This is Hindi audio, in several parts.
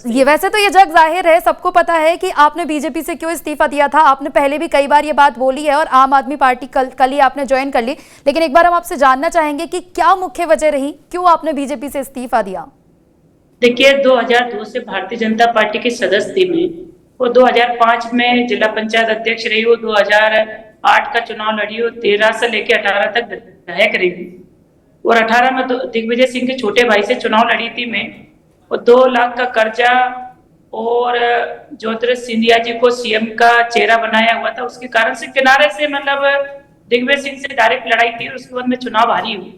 ये वैसे तो ये जग जाहिर है, सबको पता है कि आपने बीजेपी से क्यों इस्तीफा दिया था। आपने पहले भी कई बार ये बात बोली है और आम आदमी पार्टी कल ही आपने ज्वाइन कर ली, लेकिन एक बार हम आपसे जानना चाहेंगे कि क्या मुख्य वजह रही, क्यों आपने बीजेपी से इस्तीफा दिया। देखिए, 2002 से भारतीय जनता पार्टी की सदस्य थी मैं। वो 2005 में जिला पंचायत अध्यक्ष रही हूँ, 2008 का चुनाव लड़ी हूँ, 13 से लेकर 18 तक विधायक रही हूँ। और 18 में दिग्विजय सिंह के छोटे भाई से चुनाव लड़ी थी मैं। और 2 लाख का कर्जा और ज्योतिरादित्य सिंधिया जी को सीएम का चेहरा बनाया हुआ था, उसके कारण से किनारे से मतलब दिग्विजय सिंह से डायरेक्ट लड़ाई थी। और उसके बाद मैं चुनाव हारी हूँ।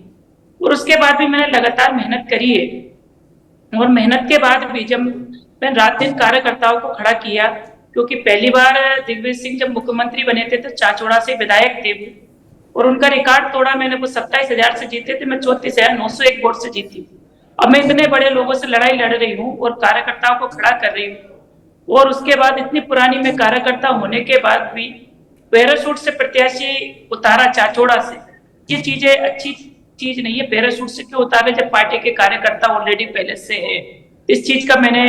और उसके बाद भी मैंने लगातार मेहनत करी है। और मेहनत के बाद भी जब मैं रात दिन कार्यकर्ताओं को खड़ा किया, क्योंकि पहली बार दिग्विजय सिंह जब मुख्यमंत्री बने थे तो चाचौड़ा से विधायक थे वो, और उनका रिकॉर्ड तोड़ा मैंने। वो 27,000 से जीते थे, मैं 34,901 वोट से जीती। अब मैं इतने बड़े लोगों से लड़ाई लड़ रही हूँ और कार्यकर्ताओं को खड़ा कर रही हूँ। और उसके बाद इतनी पुरानी मैं कार्यकर्ता होने के बाद भी पैराशूट से प्रत्याशी उतारा चाचौड़ा से, ये चीजें अच्छी चीज नहीं है। पैराशूट से क्यों उतारे जब पार्टी के कार्यकर्ता ऑलरेडी पहले से है। इस चीज का मैंने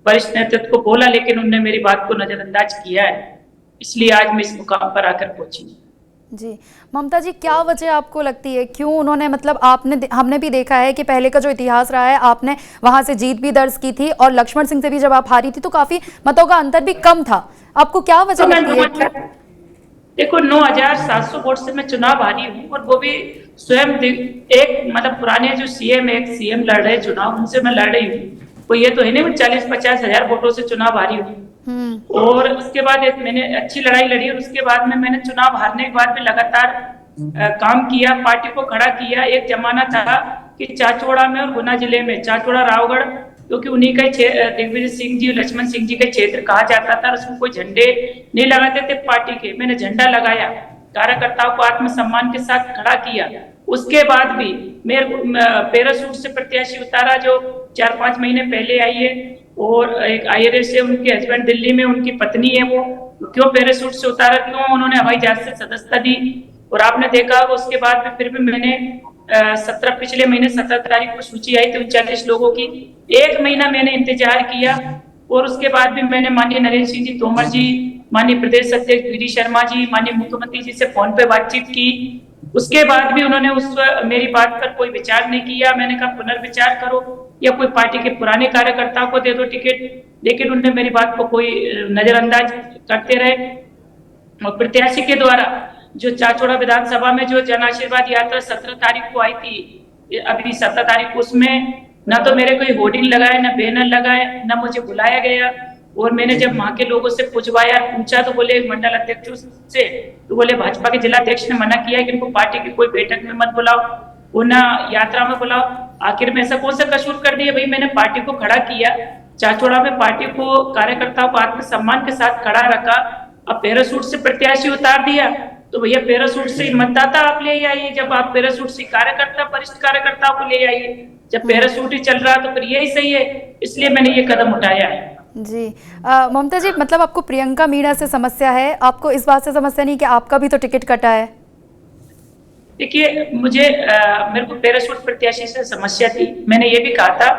वरिष्ठ नेतृत्व को बोला, लेकिन उनने मेरी बात को नजरअंदाज किया है। इसलिए आज मैं इस मुकाम पर आकर पहुंची। जी ममता जी, क्या वजह आपको लगती है, क्यों उन्होंने, मतलब हमने भी देखा है कि पहले का जो इतिहास रहा है, आपने वहां से जीत भी दर्ज की थी और लक्ष्मण सिंह से भी जब आप हारी थी तो काफी मतों का अंतर भी कम था। आपको क्या वजह तो मैं लगती है? देखो, 9,700 वोट से मैं चुनाव हारी हूँ। और वो भी स्वयं एक मतलब पुराने जो सीएम, एक सीएम लड़ रहे चुनाव, उनसे मैं लड़ रही हूँ। वो ये तो है नहीं 40-50 हजार वोटों से चुनाव हारी हूँ। और उसके बाद मैंने अच्छी लड़ाई लड़ी। और उसके बाद में मैंने चुनाव हारने के बाद भी लगातार काम किया, पार्टी को खड़ा किया। एक जमाना था कि चाचौड़ा में और गुना जिले में, चाचौड़ा रावगढ़, क्योंकि उन्हीं का दिग्विजय सिंह जी, लक्ष्मण सिंह जी का क्षेत्र कहा जाता था। उसमें कोई झंडे नहीं लगाते थे पार्टी के, मैंने झंडा लगाया, कार्यकर्ताओं को आत्मसम्मान के साथ खड़ा किया। उसके बाद भी मेरे पैराशूट से प्रत्याशी उतारा, जो 4-5 महीने पहले आई है। और एक आईआरएस से उनके हस्बैंड दिल्ली में, उनकी पत्नी है, वो क्यों पैराशूट से उतारा, क्यों उन्होंने हवाई जहाज से सदस्यता दी। और आपने देखा उसके बाद भी फिर भी मैंने पिछले महीने 17 तारीख को सूची आई थी 39 लोगों की। 1 महीना मैंने इंतजार किया। और उसके बाद भी मैंने माननीय नरेंद्र सिंह जी तोमर जी, माननीय प्रदेश अध्यक्ष वीडी शर्मा जी, माननीय मुख्यमंत्री जी से फोन पे बातचीत की। उसके बाद भी उन्होंने मेरी बात पर कोई विचार नहीं किया। मैंने कहा पुनर्विचार करो या कोई पार्टी के पुराने कार्यकर्ताओं को दे दो टिकट, लेकिन उन्होंने मेरी बात को कोई नजरअंदाज करते रहे। और प्रत्याशी के द्वारा जो चाचौड़ा विधानसभा में जो जन आशीर्वाद यात्रा 17 तारीख को आई थी, अभी 17 तारीख को, उसमें ना तो मेरे कोई होर्डिंग लगाए, ना बैनर लगाए, ना मुझे बुलाया गया। और मैंने जब वहां के लोगों से पूछवाया, पूछा तो बोले मंडल अध्यक्षों से, तो बोले भाजपा के जिला अध्यक्ष ने मना किया कि इनको पार्टी की कोई बैठक में मत बुलाओ, वो ना यात्रा में बुलाओ। आखिर में ऐसा कौन सा कसूर कर दिया भाई? मैंने पार्टी को खड़ा किया, चाचौड़ा में पार्टी को, कार्यकर्ताओं को आत्मसम्मान के साथ खड़ा रखा। अब पैराशूट से प्रत्याशी उतार दिया तो भैया पैराशूट से मतदाता आप ले आइए। जब आप पैराशूट से कार्यकर्ता, वरिष्ठ कार्यकर्ताओं को ले आइए। जब पैराशूट ही चल रहा तो फिर यही सही है। इसलिए मैंने ये कदम उठाया है। जी ममता जी, मतलब आपको प्रियंका मीणा से समस्या है, आपको इस बात से समस्या नहीं कि आपका भी तो टिकट कटा है? देखिए, मेरे को पैराशूट प्रत्याशी से समस्या थी। मैंने ये भी कहा था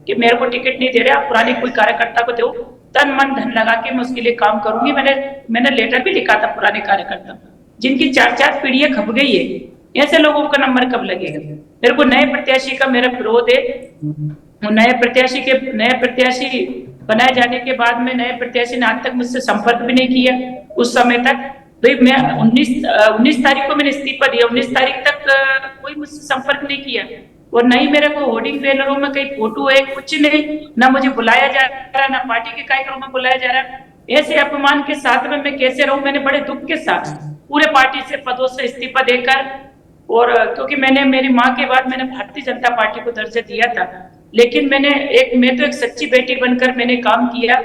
कि मेरे को टिकट नहीं दे रहे, आप पुराने कोई कार्यकर्ता को दो, तन मन धन लगा के मैं उसके लिए काम करूंगी। मैंने लेटर भी लिखा था पुराने कार्यकर्ता जिनकी 4-4 पीढ़ियां खप गई है। ऐसे लोगों का नंबर कब लगेगा? मेरे को नए प्रत्याशी का मेरा विरोध है। नए प्रत्याशी बनाए जाने के बाद में नए प्रत्याशी ने आज तक मुझसे संपर्क भी नहीं किया। उस समय तक भाई मैं 19 तारीख को मैंने इस्तीफा दिया, 19 तारीख तक कोई मुझसे संपर्क नहीं किया। और न ही मेरे को होर्डिंग बैनरों में कहीं फोटो है, कुछ नहीं, ना मुझे बुलाया जा रहा है, ना पार्टी के कार्यक्रम में बुलाया जा रहा है। ऐसे अपमान के साथ में मैं कैसे रहूं? मैंने बड़े दुख के साथ पूरे पार्टी से पदों से इस्तीफा देकर, और क्योंकि मैंने मेरी माँ के बाद मैंने भारतीय जनता पार्टी को दर्जा दिया था, लेकिन मैं तो एक सच्ची बेटी बनकर मैंने काम किया।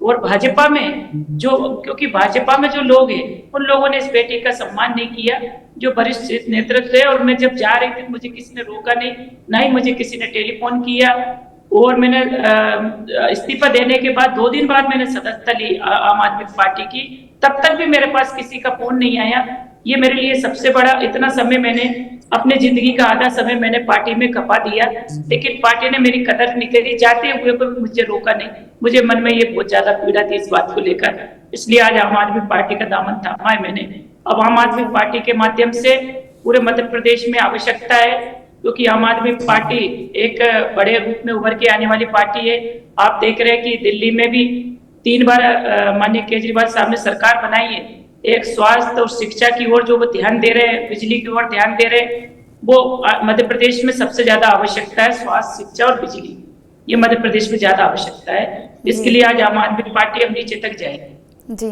और भाजपा में क्योंकि भाजपा में जो लोग हैं उन लोगों ने इस बेटी का सम्मान नहीं किया, जो वरिष्ठ नेतृत्व है। और मैं जब जा रही थी मुझे किसी ने रोका नहीं, ना ही मुझे किसी ने टेलीफोन किया। और मैंने इस्तीफा देने के बाद 2 दिन बाद मैंने सदस्यता ली आम आदमी पार्टी की, तब तक भी मेरे पास किसी का फोन नहीं आया। ये मेरे लिए सबसे बड़ा, इतना समय मैंने अपने जिंदगी का आधा समय मैंने पार्टी में खपा दिया, लेकिन पार्टी ने मेरी कदर नहीं करी, जाते हुए को भी मुझे रोका नहीं। मुझे मन में ये बहुत ज्यादा पीड़ा थी इस बात को लेकर, इसलिए आज आम आदमी पार्टी का दामन थामा है मैंने। अब आम आदमी पार्टी के माध्यम से पूरे मध्य प्रदेश में आवश्यकता है, क्योंकि आम आदमी पार्टी एक बड़े रूप में उभर के आने वाली पार्टी है। आप देख रहे हैं कि दिल्ली में भी 3 बार माननीय केजरीवाल साहब ने सरकार बनाई है। एक स्वास्थ्य और शिक्षा की ओर जो वो ध्यान दे रहे हैं, बिजली की ओर ध्यान दे रहे हैं, वो मध्य प्रदेश में सबसे ज्यादा आवश्यकता है। स्वास्थ्य, शिक्षा और बिजली, ये मध्य प्रदेश में ज्यादा आवश्यकता है। इसके लिए आज आम आदमी पार्टी अब नीचे तक जाएगी। जी,